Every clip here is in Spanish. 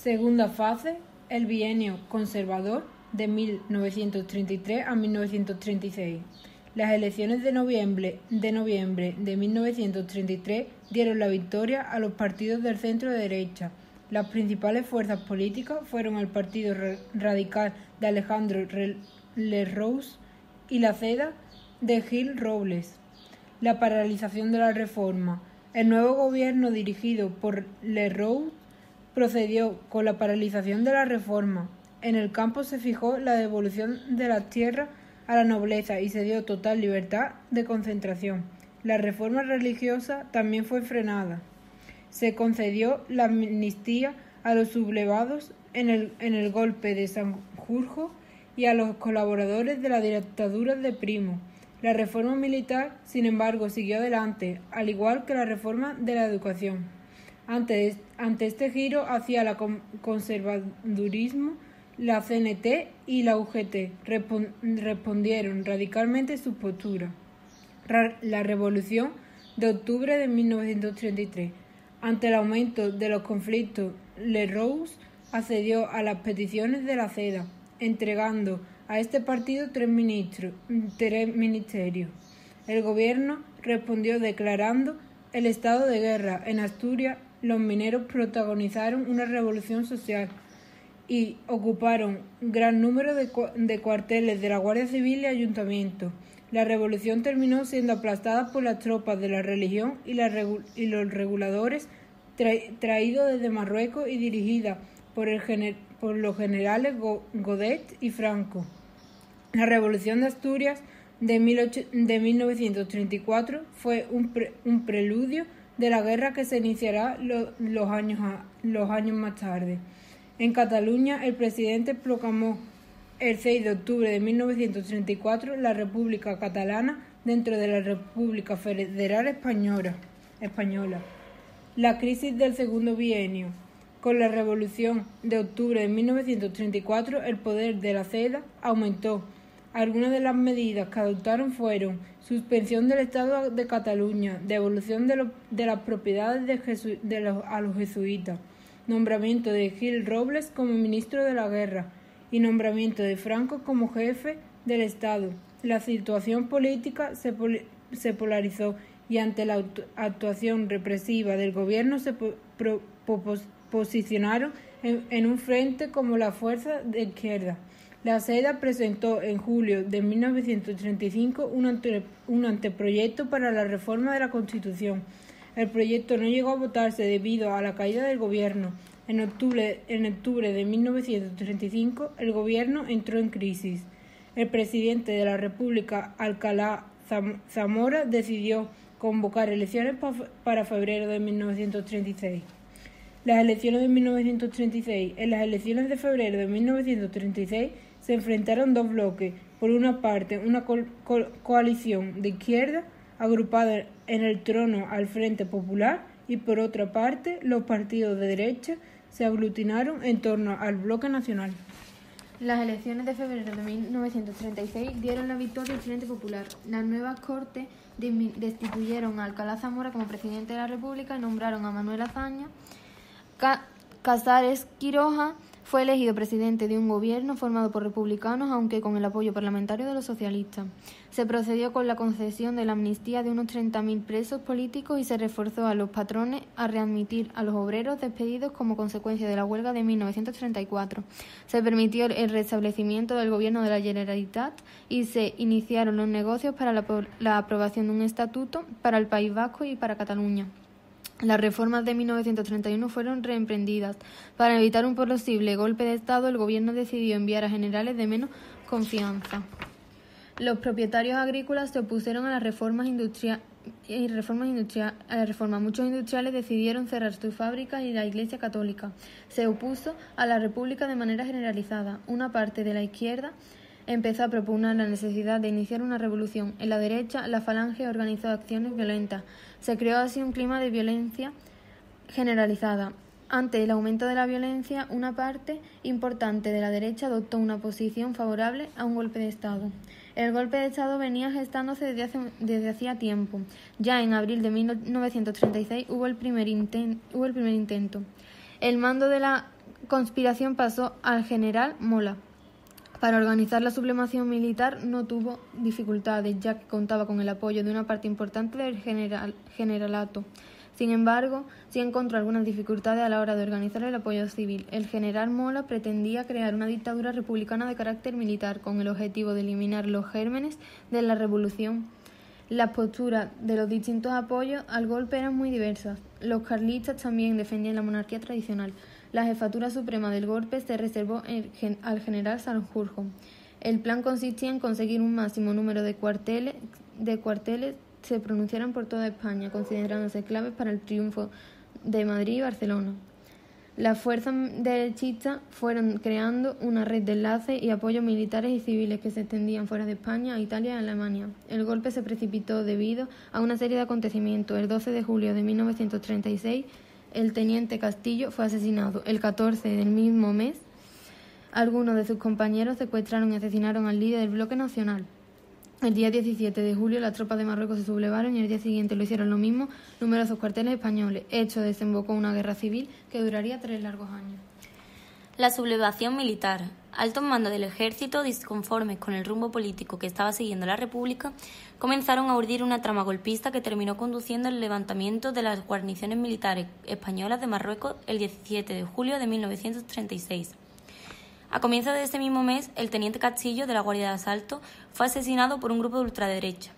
Segunda fase, el bienio conservador de 1933 a 1936. Las elecciones de noviembre de 1933 dieron la victoria a los partidos del centro-derecha. Las principales fuerzas políticas fueron el Partido Radical de Alejandro Lerroux y la CEDA de Gil Robles. La paralización de la reforma. El nuevo gobierno dirigido por Lerroux procedió con la paralización de la reforma. En el campo se fijó la devolución de las tierras a la nobleza y se dio total libertad de concentración. La reforma religiosa también fue frenada. Se concedió la amnistía a los sublevados en el golpe de Sanjurjo y a los colaboradores de la dictadura de Primo. La reforma militar, sin embargo, siguió adelante, al igual que la reforma de la educación. Ante este giro hacia el conservadurismo, la CNT y la UGT respondieron radicalmente su postura. La Revolución de octubre de 1933. Ante el aumento de los conflictos, Lerroux accedió a las peticiones de la CEDA, entregando a este partido tres ministerios. El gobierno respondió declarando el estado de guerra. En Asturias, los mineros protagonizaron una revolución social y ocuparon gran número de cuarteles de la Guardia Civil y ayuntamientos. La revolución terminó siendo aplastada por las tropas de la religión y los reguladores traídos desde Marruecos y dirigida por los generales Godet y Franco. La revolución de Asturias de 1934 fue un preludio de la guerra que se iniciará los años más tarde. En Cataluña, el presidente proclamó el 6 de octubre de 1934 la República Catalana dentro de la República Federal Española. La crisis del segundo bienio. Con la Revolución de octubre de 1934, el poder de la CEDA aumentó. Algunas de las medidas que adoptaron fueron suspensión del Estado de Cataluña, devolución de las propiedades a los jesuitas, nombramiento de Gil Robles como ministro de la Guerra y nombramiento de Franco como jefe del Estado. La situación política se polarizó y ante la actuación represiva del gobierno se posicionaron en un frente como la fuerza de izquierda. La CEDA presentó en julio de 1935 un anteproyecto para la reforma de la Constitución. El proyecto no llegó a votarse debido a la caída del gobierno. En octubre de 1935, el gobierno entró en crisis. El presidente de la República, Alcalá Zamora, decidió convocar elecciones para febrero de 1936. Las elecciones de 1936. En las elecciones de febrero de 1936 se enfrentaron dos bloques. Por una parte, una coalición de izquierda agrupada en el trono al Frente Popular y por otra parte, los partidos de derecha se aglutinaron en torno al bloque nacional. Las elecciones de febrero de 1936 dieron la victoria al Frente Popular. Las nuevas Cortes destituyeron a Alcalá Zamora como presidente de la República y nombraron a Manuel Azaña. Casares Quiroga fue elegido presidente de un gobierno formado por republicanos, aunque con el apoyo parlamentario de los socialistas. Se procedió con la concesión de la amnistía de unos 30.000 presos políticos y se reforzó a los patrones a readmitir a los obreros despedidos como consecuencia de la huelga de 1934. Se permitió el restablecimiento del gobierno de la Generalitat y se iniciaron los negocios para la aprobación de un estatuto para el País Vasco y para Cataluña. Las reformas de 1931 fueron reemprendidas. Para evitar un posible golpe de Estado, el gobierno decidió enviar a generales de menos confianza. Los propietarios agrícolas se opusieron a las reformas industriales. Muchos industriales decidieron cerrar sus fábricas y la Iglesia Católica se opuso a la República de manera generalizada. Una parte de la izquierda empezó a proponer la necesidad de iniciar una revolución. En la derecha, la Falange organizó acciones violentas. Se creó así un clima de violencia generalizada. Ante el aumento de la violencia, una parte importante de la derecha adoptó una posición favorable a un golpe de Estado. El golpe de Estado venía gestándose desde hacía tiempo. Ya en abril de 1936 hubo el primer intento. El mando de la conspiración pasó al general Mola. Para organizar la sublevación militar no tuvo dificultades, ya que contaba con el apoyo de una parte importante del generalato. Sin embargo, sí encontró algunas dificultades a la hora de organizar el apoyo civil. El general Mola pretendía crear una dictadura republicana de carácter militar con el objetivo de eliminar los gérmenes de la revolución. Las posturas de los distintos apoyos al golpe eran muy diversas. Los carlistas también defendían la monarquía tradicional. La jefatura suprema del golpe se reservó al general Sanjurjo. El plan consistía en conseguir un máximo número de cuarteles se pronunciaran por toda España, considerándose claves para el triunfo de Madrid y Barcelona. Las fuerzas derechistas fueron creando una red de enlaces y apoyos militares y civiles que se extendían fuera de España, a Italia y a Alemania. El golpe se precipitó debido a una serie de acontecimientos. El 12 de julio de 1936, el teniente Castillo fue asesinado. El 14 del mismo mes, algunos de sus compañeros secuestraron y asesinaron al líder del bloque nacional. El día 17 de julio las tropas de Marruecos se sublevaron y el día siguiente lo hicieron lo mismo numerosos cuarteles españoles. Esto desembocó en una guerra civil que duraría 3 largos años. La sublevación militar. Altos mandos del ejército, disconformes con el rumbo político que estaba siguiendo la República, comenzaron a urdir una trama golpista que terminó conduciendo al levantamiento de las guarniciones militares españolas de Marruecos el 17 de julio de 1936. A comienzos de ese mismo mes, el teniente Castillo de la Guardia de Asalto fue asesinado por un grupo de ultraderecha.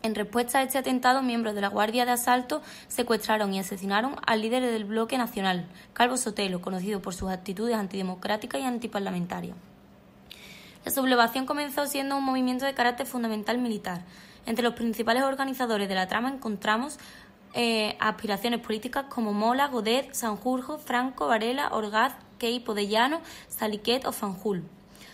En respuesta a este atentado, miembros de la Guardia de Asalto secuestraron y asesinaron al líder del bloque nacional, Calvo Sotelo, conocido por sus actitudes antidemocráticas y antiparlamentarias. La sublevación comenzó siendo un movimiento de carácter fundamental militar. Entre los principales organizadores de la trama encontramos aspiraciones políticas como Mola, Godet, Sanjurjo, Franco, Varela, Orgaz, Queipo de Llano, Saliquet o Fanjul.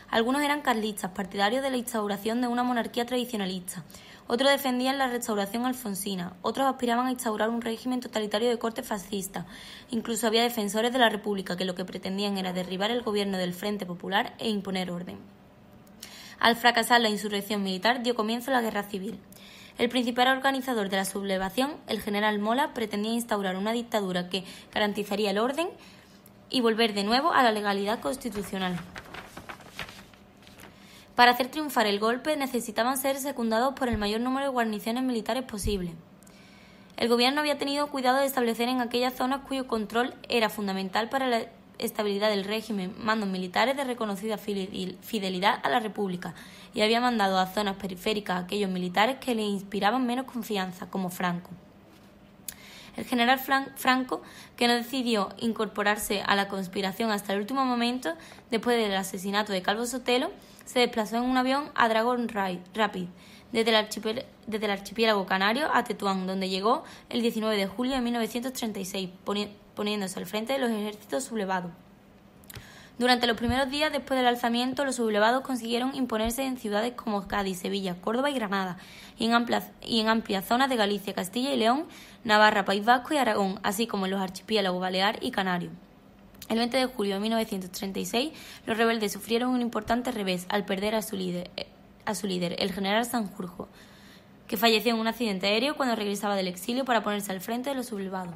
Algunos eran carlistas, partidarios de la instauración de una monarquía tradicionalista. Otros defendían la restauración alfonsina. Otros aspiraban a instaurar un régimen totalitario de corte fascista. Incluso había defensores de la República que lo que pretendían era derribar el gobierno del Frente Popular e imponer orden. Al fracasar la insurrección militar, dio comienzo la guerra civil. El principal organizador de la sublevación, el general Mola, pretendía instaurar una dictadura que garantizaría el orden y volver de nuevo a la legalidad constitucional. Para hacer triunfar el golpe necesitaban ser secundados por el mayor número de guarniciones militares posible. El gobierno había tenido cuidado de establecer en aquellas zonas cuyo control era fundamental para la estabilidad del régimen mandos militares de reconocida fidelidad a la República y había mandado a zonas periféricas a aquellos militares que le inspiraban menos confianza, como Franco. El general Franco, que no decidió incorporarse a la conspiración hasta el último momento, después del asesinato de Calvo Sotelo, se desplazó en un avión a Dragon Rapid, desde el archipiélago canario a Tetuán, donde llegó el 19 de julio de 1936, poniéndose al frente de los ejércitos sublevados. Durante los primeros días después del alzamiento, los sublevados consiguieron imponerse en ciudades como Cádiz, Sevilla, Córdoba y Granada, y en amplias zonas de Galicia, Castilla y León, Navarra, País Vasco y Aragón, así como en los archipiélagos Balear y Canario. El 20 de julio de 1936, los rebeldes sufrieron un importante revés al perder a su líder, el general Sanjurjo, que falleció en un accidente aéreo cuando regresaba del exilio para ponerse al frente de los sublevados.